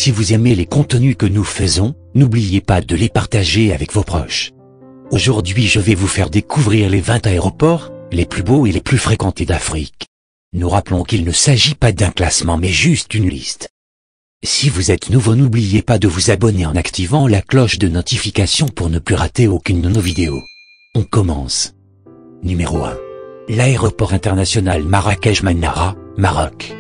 si vous aimez les contenus que nous faisons, n'oubliez pas de les partager avec vos proches. Aujourd'hui je vais vous faire découvrir les 20 aéroports, les plus beaux et les plus fréquentés d'Afrique. Nous rappelons qu'il ne s'agit pas d'un classement mais juste une liste. Si vous êtes nouveau, n'oubliez pas de vous abonner en activant la cloche de notification pour ne plus rater aucune de nos vidéos. On commence. Numéro 1. L'aéroport international Marrakech-Mannara, Maroc.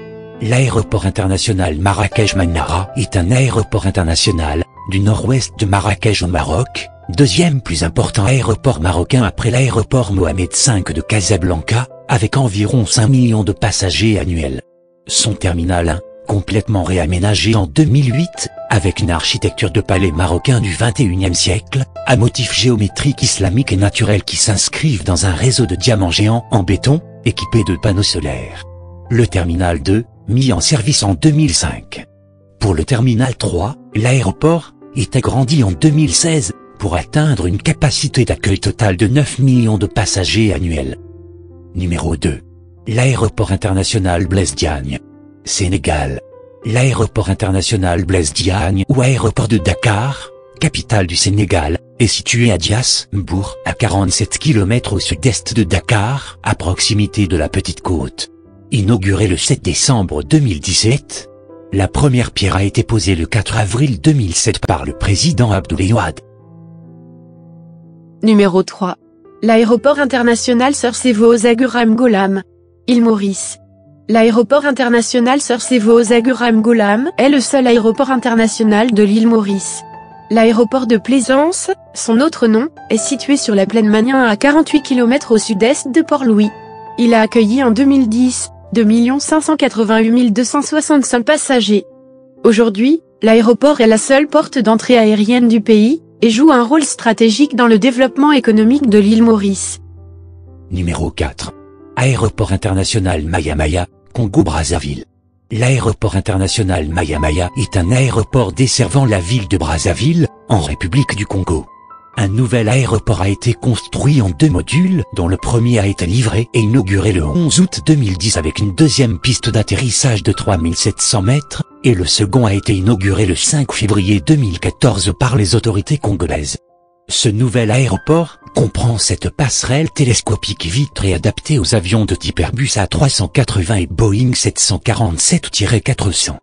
L'aéroport international Marrakech-Mannara est un aéroport international du nord-ouest de Marrakech au Maroc, deuxième plus important aéroport marocain après l'aéroport Mohamed V de Casablanca, avec environ 5 millions de passagers annuels. Son terminal 1, complètement réaménagé en 2008, avec une architecture de palais marocain du XXIe siècle, à motifs géométriques islamiques et naturels qui s'inscrivent dans un réseau de diamants géants en béton, équipé de panneaux solaires. Le terminal 2, mis en service en 2005. Pour le terminal 3, l'aéroport est agrandi en 2016, pour atteindre une capacité d'accueil totale de 9 millions de passagers annuels. Numéro 2. L'aéroport international Blaise Diagne, Sénégal. L'aéroport international Blaise Diagne ou aéroport de Dakar, capitale du Sénégal, est situé à Dias-Mbour, à 47 km au sud-est de Dakar, à proximité de la Petite Côte. Inauguré le 7 décembre 2017, la première pierre a été posée le 4 avril 2007 par le président Abdoulaye Wade. Numéro 3. L'aéroport international Sir Sevo Zaguram Gholam, île Maurice. L'aéroport international Sir Sevo Zaguram Gholam est le seul aéroport international de l'île Maurice. L'aéroport de Plaisance, son autre nom, est situé sur la plaine Magnin à 48 km au sud-est de Port-Louis. Il a accueilli en 2010 2 588 265 passagers. Aujourd'hui, l'aéroport est la seule porte d'entrée aérienne du pays, et joue un rôle stratégique dans le développement économique de l'île Maurice. Numéro 4. Aéroport international Maya-Maya, Congo-Brazzaville. L'aéroport international Maya-Maya est un aéroport desservant la ville de Brazzaville, en République du Congo. Un nouvel aéroport a été construit en 2 modules, dont le premier a été livré et inauguré le 11 août 2010 avec une deuxième piste d'atterrissage de 3700 mètres, et le second a été inauguré le 5 février 2014 par les autorités congolaises. Ce nouvel aéroport comprend cette passerelle télescopique vitrée adaptée aux avions de type Airbus A380 et Boeing 747-400.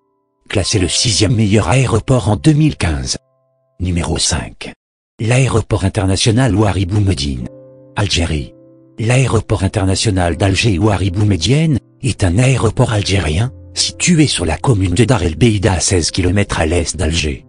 Classé le 6e meilleur aéroport en 2015. Numéro 5. L'aéroport international Ouari Boumediene, Algérie. L'aéroport international d'Alger Ouari Boumediene est un aéroport algérien, situé sur la commune de Dar El Beida à 16 km à l'est d'Alger.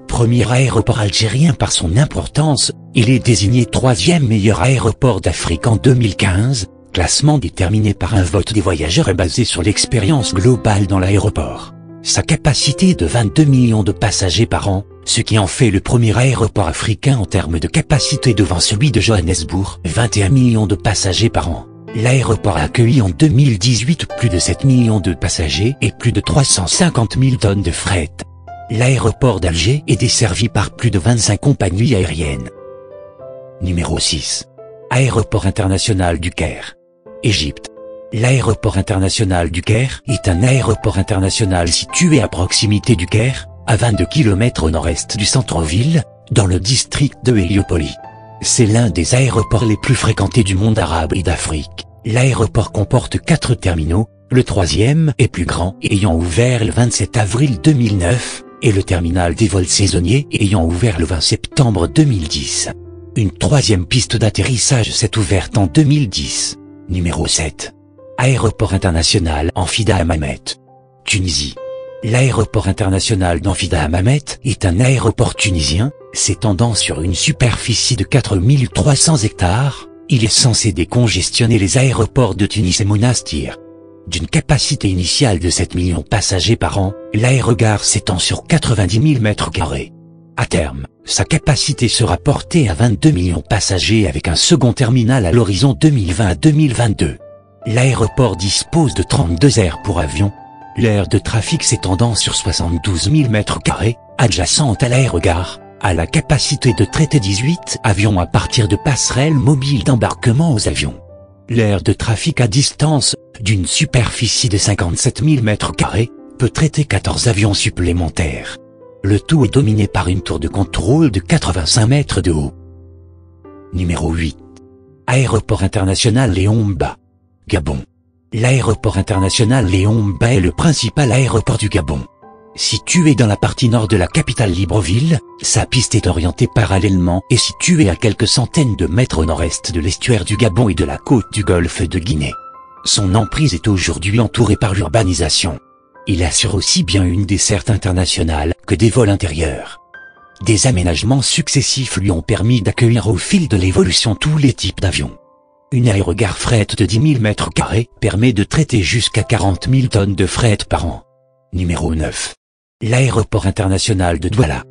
Premier aéroport algérien par son importance, il est désigné 3e meilleur aéroport d'Afrique en 2015, classement déterminé par un vote des voyageurs et basé sur l'expérience globale dans l'aéroport. Sa capacité est de 22 millions de passagers par an, ce qui en fait le premier aéroport africain en termes de capacité devant celui de Johannesburg, 21 millions de passagers par an. L'aéroport a accueilli en 2018 plus de 7 millions de passagers et plus de 350 000 tonnes de fret. L'aéroport d'Alger est desservi par plus de 25 compagnies aériennes. Numéro 6. Aéroport international du Caire, Égypte. L'aéroport international du Caire est un aéroport international situé à proximité du Caire, à 22 km au nord-est du centre-ville, dans le district de Héliopolis. C'est l'un des aéroports les plus fréquentés du monde arabe et d'Afrique. L'aéroport comporte 4 terminaux, le 3e est plus grand, ayant ouvert le 27 avril 2009, et le terminal des vols saisonniers ayant ouvert le 20 septembre 2010. Une 3e piste d'atterrissage s'est ouverte en 2010. Numéro 7. Aéroport international Amfida Hammamet, Tunisie. L'aéroport international d'Amfida Hammamet est un aéroport tunisien, s'étendant sur une superficie de 4300 hectares, il est censé décongestionner les aéroports de Tunis et Monastir. D'une capacité initiale de 7 millions de passagers par an, l'aérogare s'étend sur 90 000 m². À terme, sa capacité sera portée à 22 millions de passagers avec un second terminal à l'horizon 2020 à 2022. L'aéroport dispose de 32 aires pour avions, l'aire de trafic s'étendant sur 72 000 m², adjacente à l'aérogare, a la capacité de traiter 18 avions à partir de passerelles mobiles d'embarquement aux avions. L'aire de trafic à distance, d'une superficie de 57 000 m², peut traiter 14 avions supplémentaires. Le tout est dominé par une tour de contrôle de 85 mètres de haut. Numéro 8. Aéroport international Léon Mba, Gabon. L'aéroport international Léon Mba est le principal aéroport du Gabon. Situé dans la partie nord de la capitale Libreville, sa piste est orientée parallèlement et située à quelques centaines de mètres au nord-est de l'estuaire du Gabon et de la côte du golfe de Guinée. Son emprise est aujourd'hui entourée par l'urbanisation. Il assure aussi bien une desserte internationale que des vols intérieurs. Des aménagements successifs lui ont permis d'accueillir au fil de l'évolution tous les types d'avions. Une aérogare fret de 10 000 m² permet de traiter jusqu'à 40 000 tonnes de fret par an. Numéro 9. L'aéroport international de Douala,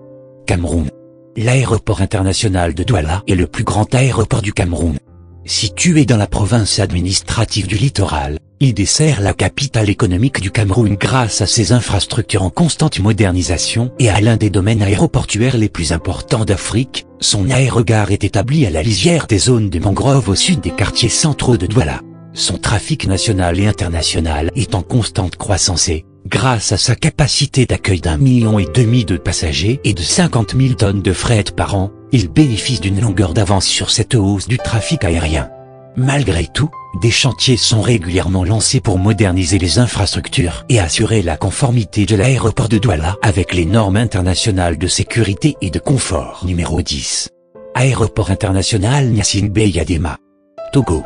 Cameroun. L'aéroport international de Douala est le plus grand aéroport du Cameroun. Situé dans la province administrative du littoral, il dessert la capitale économique du Cameroun grâce à ses infrastructures en constante modernisation et à l'un des domaines aéroportuaires les plus importants d'Afrique. Son aérogare est établi à la lisière des zones de mangroves au sud des quartiers centraux de Douala. Son trafic national et international est en constante croissance et, grâce à sa capacité d'accueil d'1,5 million de passagers et de 50 000 tonnes de fret par an, il bénéficie d'une longueur d'avance sur cette hausse du trafic aérien. Malgré tout, des chantiers sont régulièrement lancés pour moderniser les infrastructures et assurer la conformité de l'aéroport de Douala avec les normes internationales de sécurité et de confort. Numéro 10. Aéroport international Gnassingbé Eyadema, Togo.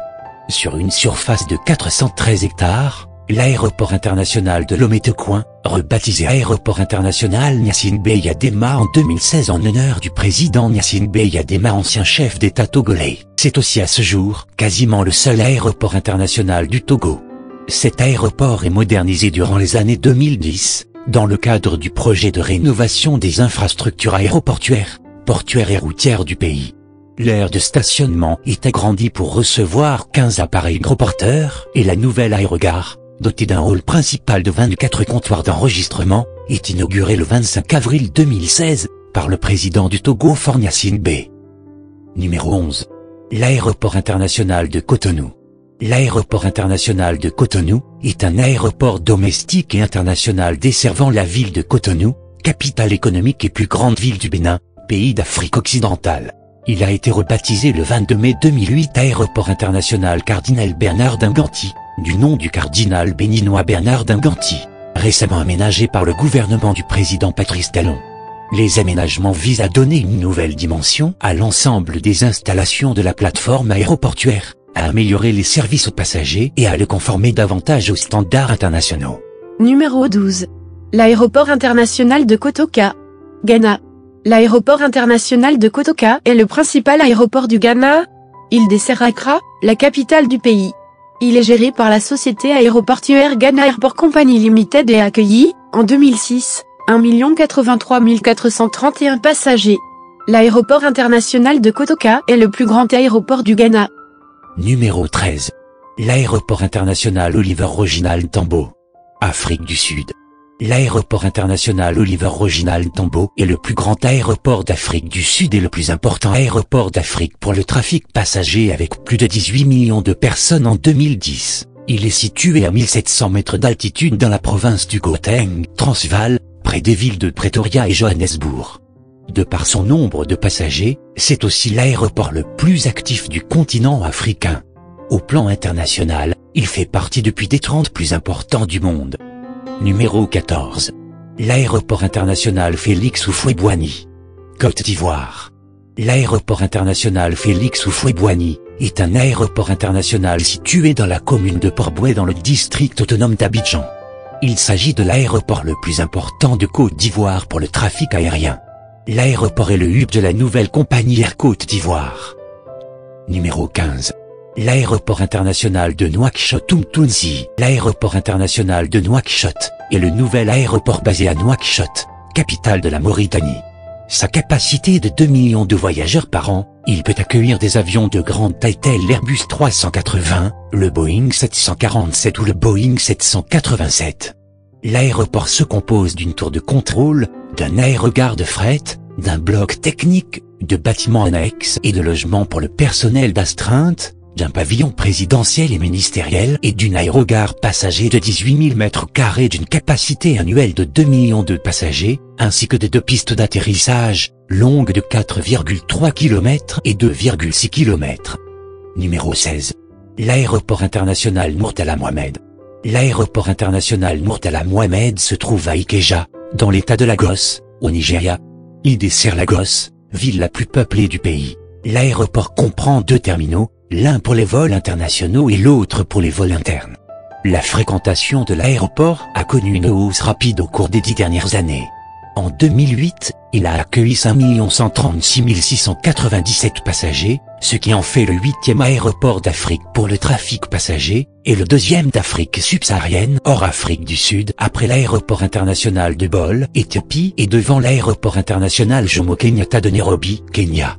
Sur une surface de 413 hectares, l'aéroport international de Lomé-Tokoin, rebaptisé Aéroport international Gnassingbé Eyadema en 2016 en l'honneur du président Gnassingbé Eyadema, ancien chef d'État togolais. C'est aussi à ce jour quasiment le seul aéroport international du Togo. Cet aéroport est modernisé durant les années 2010, dans le cadre du projet de rénovation des infrastructures aéroportuaires, portuaires et routières du pays. L'aire de stationnement est agrandie pour recevoir 15 appareils gros porteurs et la nouvelle aérogare, dotée d'un hall principal de 24 comptoirs d'enregistrement, est inaugurée le 25 avril 2016 par le président du Togo Faure Gnassingbé. Numéro 11. L'aéroport international de Cotonou. L'aéroport international de Cotonou est un aéroport domestique et international desservant la ville de Cotonou, capitale économique et plus grande ville du Bénin, pays d'Afrique occidentale. Il a été rebaptisé le 22 mai 2008 Aéroport international Cardinal Bernard d'Inganti, du nom du cardinal béninois Bernard d'Inganti, récemment aménagé par le gouvernement du président Patrice Talon. Les aménagements visent à donner une nouvelle dimension à l'ensemble des installations de la plateforme aéroportuaire, à améliorer les services aux passagers et à le conformer davantage aux standards internationaux. Numéro 12. L'aéroport international de Kotoka, Ghana. L'aéroport international de Kotoka est le principal aéroport du Ghana. Il dessert Accra, la capitale du pays. Il est géré par la société aéroportuaire Ghana Airport Company Limited et a accueilli, en 2006, 1 083 431 passagers. L'aéroport international de Kotoka est le plus grand aéroport du Ghana. Numéro 13. L'aéroport international Oliver Roginal Tambo, Afrique du Sud. L'aéroport international Oliver Roginal Tambo est le plus grand aéroport d'Afrique du Sud et le plus important aéroport d'Afrique pour le trafic passager avec plus de 18 millions de personnes en 2010. Il est situé à 1700 mètres d'altitude dans la province du Gauteng, Transvaal, près des villes de Pretoria et Johannesburg. De par son nombre de passagers, c'est aussi l'aéroport le plus actif du continent africain. Au plan international, il fait partie depuis des 30 plus importants du monde. Numéro 14. L'aéroport international Félix Houphouët-Boigny, Côte d'Ivoire. L'aéroport international Félix Houphouët-Boigny est un aéroport international situé dans la commune de Port-Bouët dans le district autonome d'Abidjan. Il s'agit de l'aéroport le plus important de Côte d'Ivoire pour le trafic aérien. L'aéroport est le hub de la nouvelle compagnie Air Côte d'Ivoire. Numéro 15. L'aéroport international de Nouakchott-Oumtounsy. L'aéroport international de Nouakchott est le nouvel aéroport basé à Nouakchott, capitale de la Mauritanie. Sa capacité de 2 millions de voyageurs par an, il peut accueillir des avions de grande taille tels l'Airbus 380, le Boeing 747 ou le Boeing 787. L'aéroport se compose d'une tour de contrôle, d'un aérogare de fret, d'un bloc technique, de bâtiments annexes et de logements pour le personnel d'astreinte. d'un pavillon présidentiel et ministériel et d'une aérogare passager de 18 000 m² d'une capacité annuelle de 2 millions de passagers, ainsi que de 2 pistes d'atterrissage, longues de 4,3 km et 2,6 km. Numéro 16. L'aéroport international Murtala Mohammed. L'aéroport international Murtala Mohammed se trouve à Ikeja, dans l'état de Lagos, au Nigeria. Il dessert Lagos, ville la plus peuplée du pays. L'aéroport comprend 2 terminaux, l'un pour les vols internationaux et l'autre pour les vols internes. La fréquentation de l'aéroport a connu une hausse rapide au cours des 10 dernières années. En 2008, il a accueilli 5 136 697 passagers, ce qui en fait le 8e aéroport d'Afrique pour le trafic passager, et le 2e d'Afrique subsaharienne hors Afrique du Sud après l'aéroport international de Bole, Éthiopie et devant l'aéroport international Jomo Kenyatta de Nairobi, Kenya.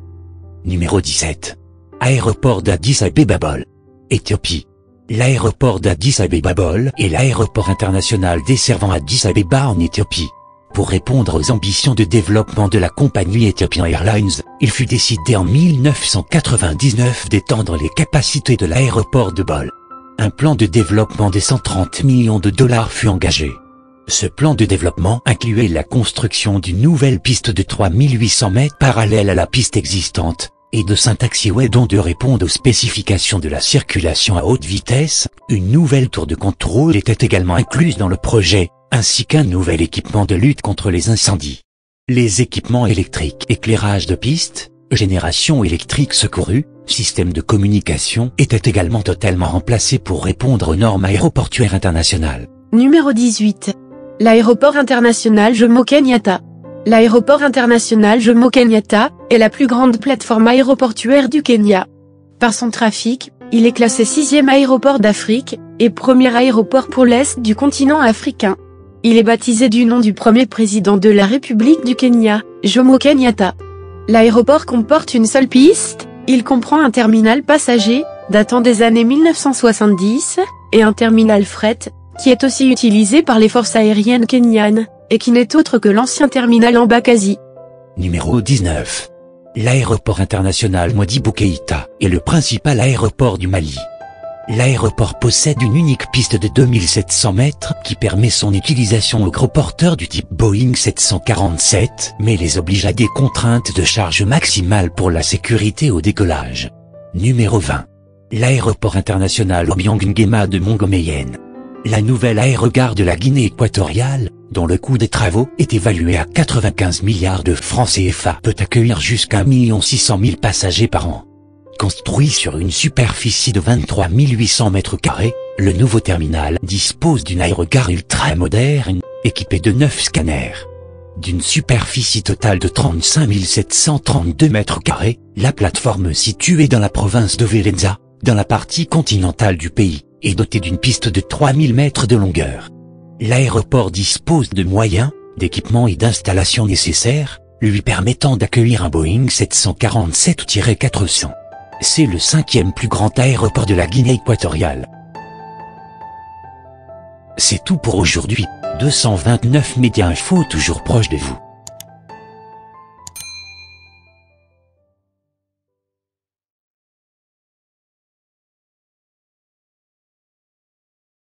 Numéro 17. Aéroport d'Addis Abeba Bole, Éthiopie. L'aéroport d'Addis Abeba Bole est l'aéroport international desservant Addis Abeba en Éthiopie. Pour répondre aux ambitions de développement de la compagnie Ethiopian Airlines, il fut décidé en 1999 d'étendre les capacités de l'aéroport de Bole. Un plan de développement de 130 millions de dollars fut engagé. Ce plan de développement incluait la construction d'une nouvelle piste de 3800 mètres parallèle à la piste existante, et de 5 taxiways dont 2 répondent aux spécifications de la circulation à haute vitesse. Une nouvelle tour de contrôle était également incluse dans le projet, ainsi qu'un nouvel équipement de lutte contre les incendies. Les équipements électriques, éclairage de piste, génération électrique secourue, système de communication étaient également totalement remplacés pour répondre aux normes aéroportuaires internationales. Numéro 18. L'aéroport international Jomo Kenyatta. L'aéroport international Jomo Kenyatta est la plus grande plateforme aéroportuaire du Kenya. Par son trafic, il est classé 6e aéroport d'Afrique, et premier aéroport pour l'Est du continent africain. Il est baptisé du nom du premier président de la République du Kenya, Jomo Kenyatta. L'aéroport comporte une seule piste, il comprend un terminal passager, datant des années 1970, et un terminal fret, qui est aussi utilisé par les forces aériennes kenyanes, et qui n'est autre que l'ancien terminal Embakasi. Numéro 19. L'aéroport international Modibo Keïta est le principal aéroport du Mali. L'aéroport possède une unique piste de 2700 mètres qui permet son utilisation aux gros porteurs du type Boeing 747, mais les oblige à des contraintes de charge maximale pour la sécurité au décollage. Numéro 20. L'aéroport international Obiang Nguema de Montgomeyen. La nouvelle aérogare de la Guinée équatoriale, dont le coût des travaux est évalué à 95 milliards de francs CFA, peut accueillir jusqu'à 1 600 000 passagers par an. Construit sur une superficie de 23 800 m², le nouveau terminal dispose d'une aérogare ultra-moderne, équipée de 9 scanners. D'une superficie totale de 35 732 m², la plateforme située dans la province de Velenza, dans la partie continentale du pays, est dotée d'une piste de 3000 mètres de longueur. L'aéroport dispose de moyens, d'équipements et d'installations nécessaires, lui permettant d'accueillir un Boeing 747-400. C'est le 5e plus grand aéroport de la Guinée équatoriale. C'est tout pour aujourd'hui. 229 Média Info toujours proche de vous.